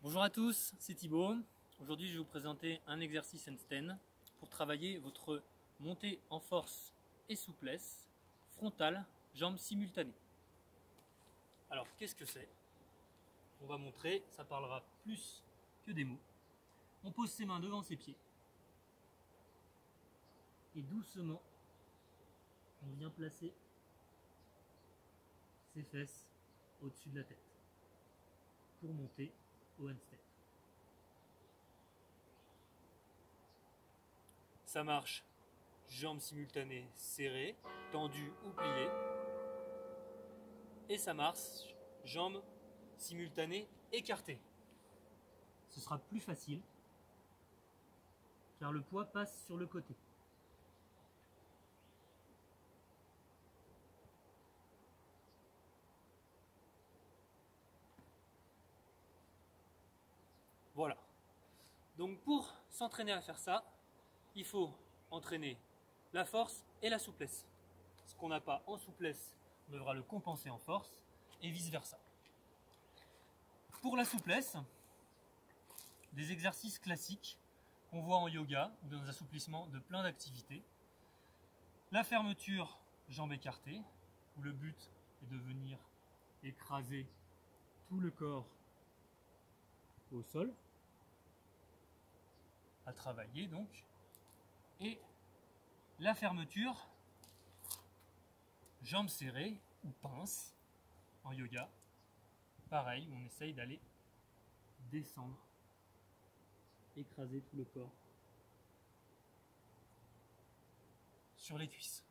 Bonjour à tous, c'est Thibaut. Aujourd'hui, je vais vous présenter un exercice handstand pour travailler votre montée en force et souplesse, frontale, jambes simultanées. Alors, qu'est-ce que c'est? On va montrer, ça parlera plus que des mots. On pose ses mains devant ses pieds et doucement, on vient placer ses fesses au-dessus de la tête pour monter au handstand. Ça marche, jambes simultanées serrées, tendues ou pliées. Et ça marche, jambes simultanées écartées. Ce sera plus facile car le poids passe sur le côté. Voilà. Donc pour s'entraîner à faire ça, il faut entraîner la force et la souplesse. Ce qu'on n'a pas en souplesse, on devra le compenser en force et vice versa. Pour la souplesse, des exercices classiques qu'on voit en yoga ou dans les assouplissements de plein d'activités. La fermeture, jambes écartées, où le but est de venir écraser tout le corps au sol, à travailler donc. Et la fermeture, jambes serrées ou pinces en yoga, pareil, on essaye d'aller descendre, écraser tout le corps sur les cuisses.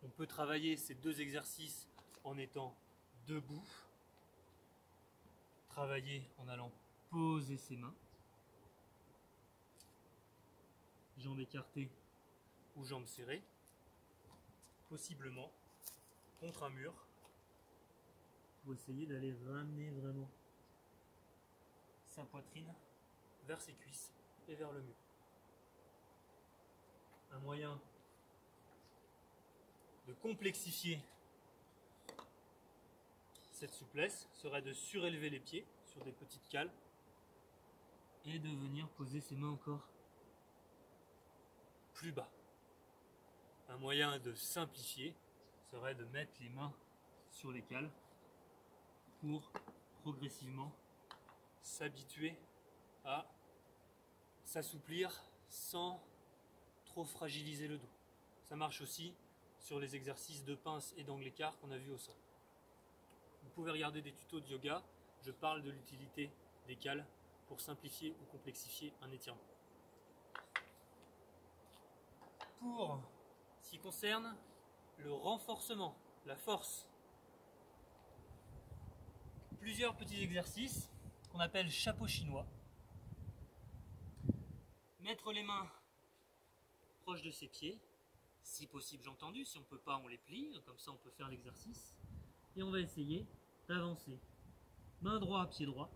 On peut travailler ces deux exercices en étant debout, travailler en allant poser ses mains, jambes écartées ou jambes serrées, possiblement contre un mur, pour essayer d'aller ramener vraiment sa poitrine vers ses cuisses et vers le mur. Un moyen de complexifier cette souplesse serait de surélever les pieds sur des petites cales et de venir poser ses mains encore plus bas. Un moyen de simplifier serait de mettre les mains sur les cales pour progressivement s'habituer à s'assouplir sans trop fragiliser le dos. Ça marche aussi sur les exercices de pince et d'angle écart qu'on a vu au sol. Vous pouvez regarder des tutos de yoga, je parle de l'utilité des cales pour simplifier ou complexifier un étirement. Pour ce qui concerne le renforcement, la force, plusieurs petits exercices qu'on appelle chapeau chinois. Mettre les mains proches de ses pieds, si possible j'ai entendu, si on ne peut pas on les plie, comme ça on peut faire l'exercice. Et on va essayer d'avancer. Main droite, pied droit,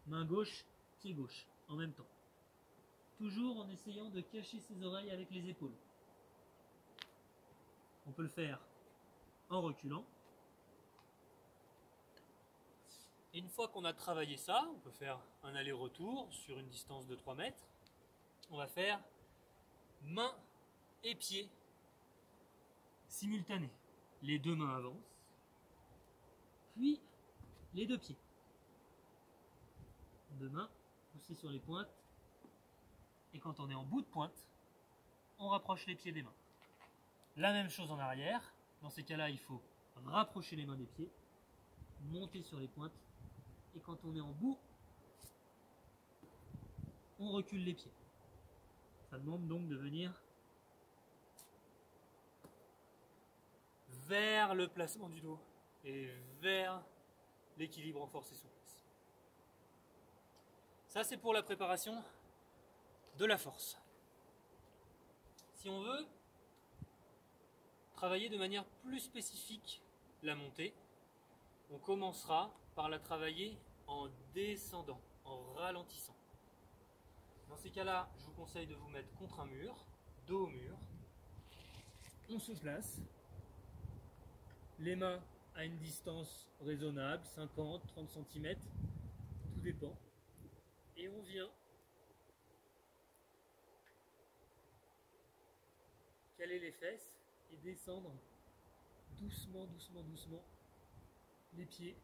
main gauche, pied gauche, en même temps. Toujours en essayant de cacher ses oreilles avec les épaules. On peut le faire en reculant. Et une fois qu'on a travaillé ça, on peut faire un aller-retour sur une distance de 3 mètres. On va faire main et pied simultanés. Les deux mains avancent, puis les deux pieds. Deux mains poussées sur les pointes. Et quand on est en bout de pointe, on rapproche les pieds des mains. La même chose en arrière. Dans ces cas-là, il faut rapprocher les mains des pieds, monter sur les pointes. Et quand on est en bout, on recule les pieds. Ça demande donc de venir vers le placement du dos et vers l'équilibre en force et souplesse. Ça, c'est pour la préparation de la force. Si on veut travailler de manière plus spécifique la montée, on commencera par la travailler en descendant, en ralentissant. Dans ces cas-là, je vous conseille de vous mettre contre un mur, dos au mur. On se place, les mains à une distance raisonnable, 50, 30 cm, tout dépend. Et on vient caler les fesses et descendre doucement, doucement, doucement les pieds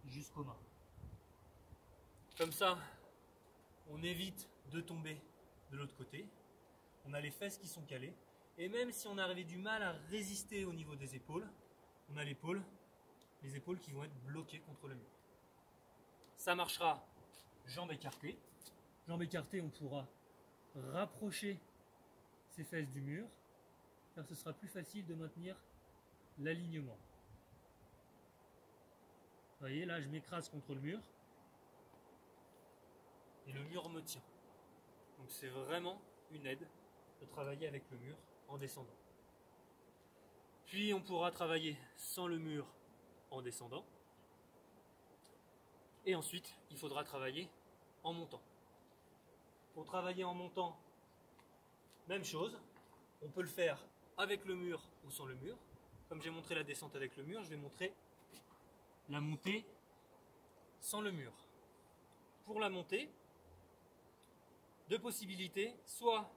jusqu'aux mains. Comme ça, on évite de tomber de l'autre côté. On a les fesses qui sont calées. Et même si on a du mal à résister au niveau des épaules, on a les épaules qui vont être bloquées contre le mur. Ça marchera jambes écartées. Jambes écartées, on pourra rapprocher ses fesses du mur, car ce sera plus facile de maintenir l'alignement. Vous voyez, là, je m'écrase contre le mur et le mur me tient. Donc c'est vraiment une aide de travailler avec le mur en descendant. Puis on pourra travailler sans le mur en descendant. Et ensuite, il faudra travailler en montant. Pour travailler en montant, même chose, on peut le faire avec le mur ou sans le mur. Comme j'ai montré la descente avec le mur, je vais montrer la montée sans le mur. Pour la montée, deux possibilités. Soit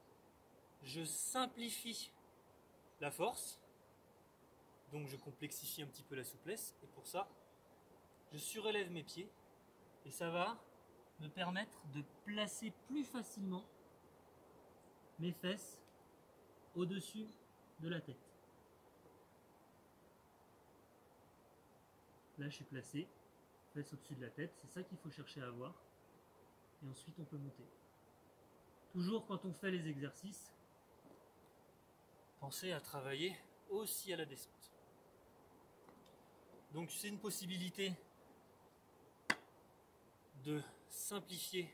je simplifie la force, donc je complexifie un petit peu la souplesse, et pour ça, je surélève mes pieds, et ça va me permettre de placer plus facilement mes fesses au-dessus de la tête. Là, je suis placé, fesses au-dessus de la tête, c'est ça qu'il faut chercher à avoir. Et ensuite, on peut monter. Toujours quand on fait les exercices, pensez à travailler aussi à la descente. Donc, c'est une possibilité de simplifier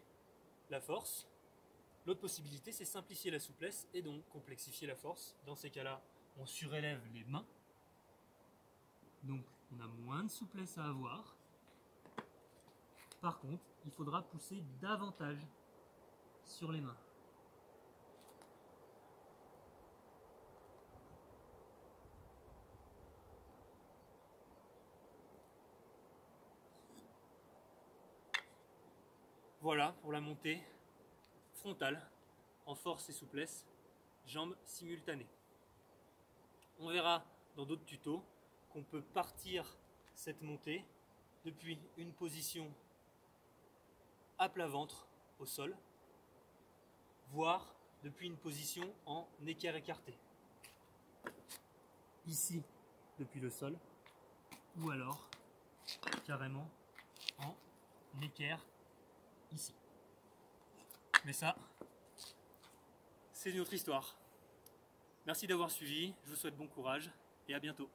la force. L'autre possibilité, c'est simplifier la souplesse et donc complexifier la force. Dans ces cas-là, on surélève les mains. Donc, on a moins de souplesse à avoir. Par contre, il faudra pousser davantage sur les mains. Voilà pour la montée frontale en force et souplesse, jambes simultanées. On verra dans d'autres tutos qu'on peut partir cette montée depuis une position à plat ventre au sol, voire depuis une position en équerre écarté. Ici, depuis le sol, ou alors carrément en équerre ici. Mais ça, c'est une autre histoire. Merci d'avoir suivi, je vous souhaite bon courage et à bientôt.